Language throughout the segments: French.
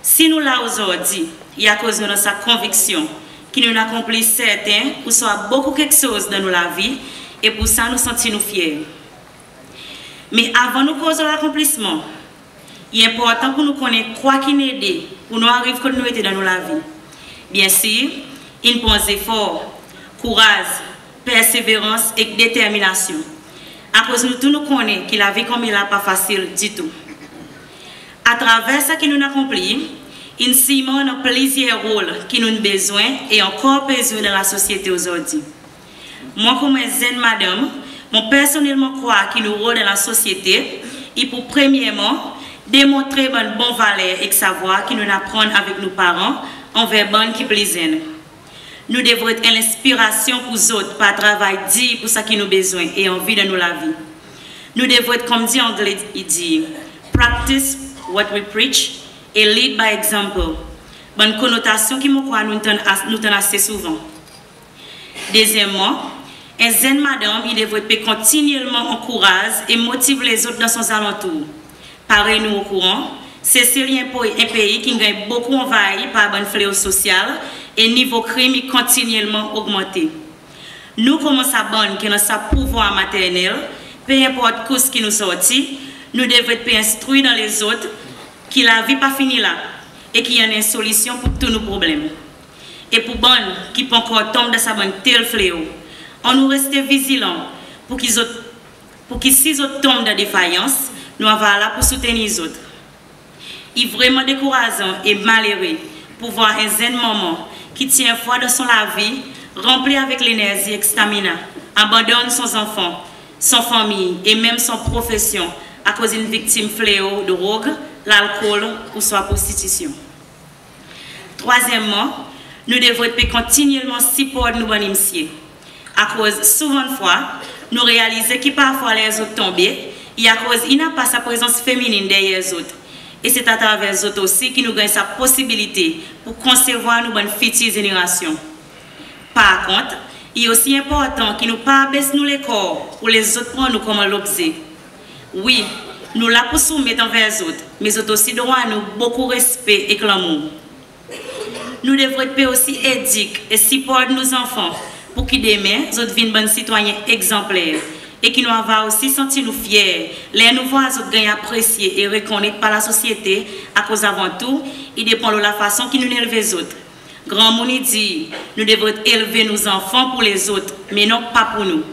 Si nous là aujourd'hui, il y a cause de sa conviction qui nous accomplit certains ou soit beaucoup quelque chose dans la vie et pour ça nous sentons fiers. Mais avant nous causer l'accomplissement, il est important pour nous connaître quoi qui nous aide pour nous arriver quand nous étions dans la vie. Bien sûr, il pense effort, courage, persévérance et détermination. À cause de nous tous nous connaissons que la vie comme il n'est pas facile du tout. À travers ce que nous accomplit, il Simon a plusieurs rôles qui nous avons besoin et encore besoin dans la société aujourd'hui. Moi, comme jeune madame, moi personnellement crois qu'il nous rôle dans la société et pour premièrement démontrer une bonne valeur et savoir que nous apprenons avec nos parents envers bonne qui plaisent. Nous devons être l'inspiration pour les autres par travail dit pour ce qui nous a besoin et envie de nous la vie. Nous devons être comme dit en anglais, il dit practice what we preach et lead by example. Bonne connotation qui me croit nous tenons assez souvent. Deuxièmement, un jeune madame, il devrait continuellement encourager et motiver les autres dans son alentour. Pareil, nous au courant, c'est un pays qui gagne beaucoup envahi par un fléau social et niveau crime est continuellement augmenté. Nous commençons à bonne que notre pouvoir maternel, peu importe ce qui nous sortit, nous devons être instruits dans les autres que la vie n'est pas finie là et qu'il y a une solution pour tous nos problèmes. Et pour bonne qui peut encore tomber dans sa bonne tel fléau, on nous reste vigilants pour qu'ils si les autres tombent dans la défaillance, nous avons là pour soutenir les autres. Il est vraiment décourageant et malheureux pour voir un jeune maman qui tient foi dans son la vie, rempli avec l'énergie et stamina, abandonne son enfant, son famille et même son profession à cause d'une victime fléau de drogue, l'alcool ou soit prostitution. Troisièmement, nous devons continuellement supporter nos bonnes initiés. À cause souvent de fois, nous réalisons que parfois les autres tombent et à cause il n'a pas sa présence féminine derrière les autres. Et c'est à travers les autres aussi que nous gagnons sa possibilité pour concevoir nos bonnes futures générations. Par contre, il est aussi important que nous ne pas baisser les corps pour les autres prendre nous comme l'objet. Oui, nous là pour soumettre envers les autres, mais les autres aussi droit à nous beaucoup respect et l'amour. Nous devons être aussi éduquer et supporter nos enfants pour que demain, les autres deviennent bons citoyens exemplaires. Et qui nous avons aussi senti nous fiers, les nouveaux gagnent appréciés et reconnus par la société à cause avant tout, il dépend de la façon que nous élevons les autres. Grand monde dit, nous devons élever nos enfants pour les autres, mais non pas pour nous.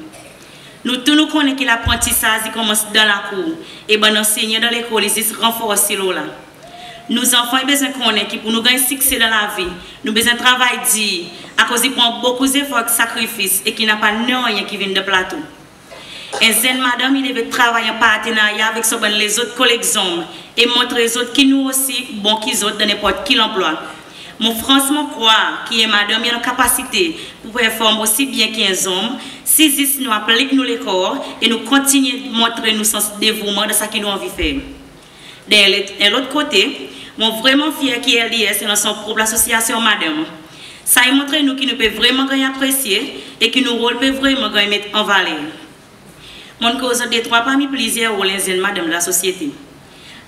Nous tous nous connaissons que l'apprentissage commence dans la cour et bon enseignants dans l'école ils renforcent là. Nos enfants ont besoin de connaître que pour nous gagner succès dans la vie, nous avons besoin de travailler à cause qu'ils prennent beaucoup d'efforts et de sacrifices et qu'il n'y a pas rien qui vient de plateau. Un jeune madame, il devait travailler en partenariat avec les autres collègues hommes et montrer aux autres qui nous aussi bon qu'ils autres dans n'importe quel emploi. Mon franchement croire qu'il y a madame il a une capacité pour performer aussi bien qu'un homme si nous appliquons nous les corps et nous continuons de montrer nos sens de dévouement de ce que nous avons envie de faire. De l'autre côté, je suis vraiment fier qu'il y ait dans son propre association madame. Ça montre nous qui nous peut vraiment apprécier et que nos rôles peuvent vraiment mettre en valeur. Mon cause des trois parmi plusieurs rôles madame de la société.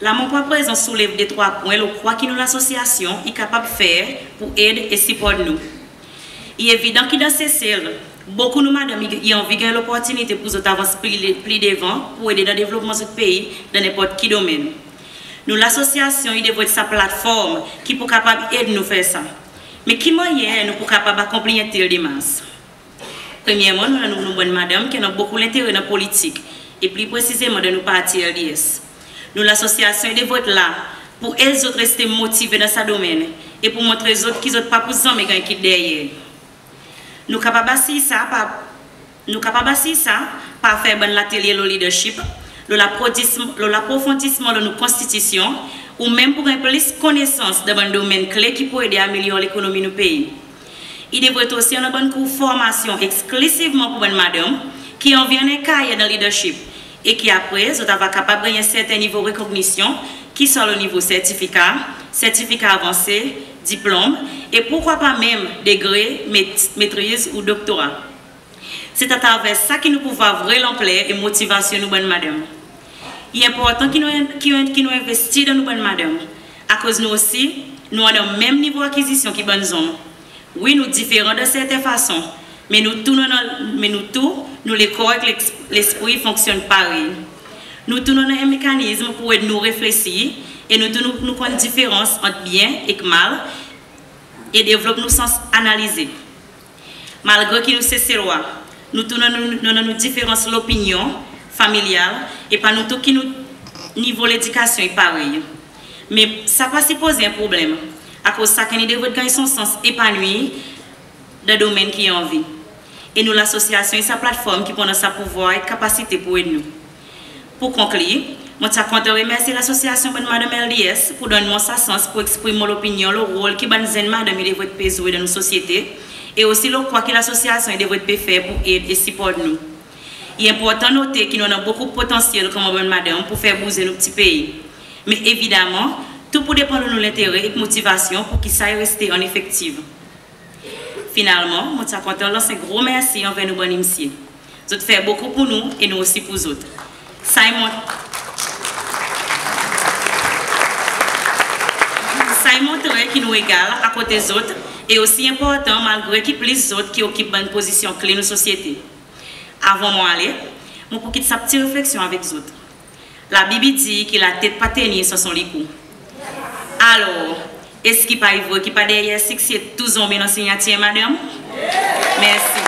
Là, mon propre présence soulève des trois points, le quoi que l'association est capable de faire pour aider et supporter nous. Il est évident que dans ces cellules, beaucoup de madame ont envie de l'opportunité pour nous avancer plus devant pour aider dans le développement de ce pays dans n'importe quel domaine. Nous, l'association, il devrait être sa plateforme qui peut capable d'aider nous faire ça. Mais qui moyen nous pour capable d'accomplir un tel démarche? Premièrement, nous avons une bonne madame qui a beaucoup d'intérêt dans la politique et plus précisément de nos partis LDS. Nous, l'association, devrait être là pour elles autres rester motivées dans ce domaine et pour montrer aux autres qu'ils n'ont pas pour mais qui derrière. Nous sommes capables de ça par faire un atelier de leadership, l'approfondissement de nos constitutions ou même pour un plus de connaissances dans un domaine clé qui peut aider à améliorer l'économie de nos pays. Il devrait être aussi une bonne formation exclusivement pour une madame qui en vient un carrière dans le leadership et qui après, vous êtes capable de gagner un certain niveau de recognition qui sont le niveau certificat avancé, diplôme et pourquoi pas même degré, maîtrise ou doctorat. C'est à travers ça que nous pouvons avoir l'ampleur et motivation de nos bonnes madame. Il est important que nous investissions dans nos bonnes madame. À cause de nous aussi, Nous avons le même niveau d'acquisition qui bonne zone. Oui, nous différents de certaines façons, mais nous les corrects, l'esprit fonctionne pareil. Nous tournons un mécanisme pour nous réfléchir et nous prenons une différence entre bien et mal et développons nos sens analysés. Malgré que nous sommes loin, nous tournons nos différences l'opinion familiale et pas nous tout qui nous niveau l'éducation est pareil. Mais ça pas poser un problème à cause ça qu'on devrait gagner son sens épanoui dans le domaine qui est en vie. Et nous l'association et sa plateforme qui prend sa pouvoir et capacité pour aider nous. Pour conclure, je tiens remercier l'association de Madame LDS pour donner mon sens pour exprimer mon opinion, le rôle que Madame devrait jouer dans nos sociétés et aussi le quoi que l'association devrait faire pour aider et supporter nous. Il est important de noter qu'il y a beaucoup de potentiel comme Madame pour faire bouger nos petits pays. Mais évidemment, tout pour dépendre de l'intérêt et de motivation pour qu'il s'aille rester en effectif. Finalement, je tiens à lancer un gros merci envers nos bonnes initiés. Vous faites beaucoup pour nous et nous aussi pour vous autres. Simon Torre qui nous égale à côté des autres est aussi important malgré qu'il y ait plus d'autres qui occupent une position clé dans la société. Avant de aller, je pour quitter sa petite réflexion avec les autres. La Bible dit que la tête pas tenue sur son lit. Alors, est-ce qu'il n'y a pas derrière succès tous hommes dans la signature, madame? Merci.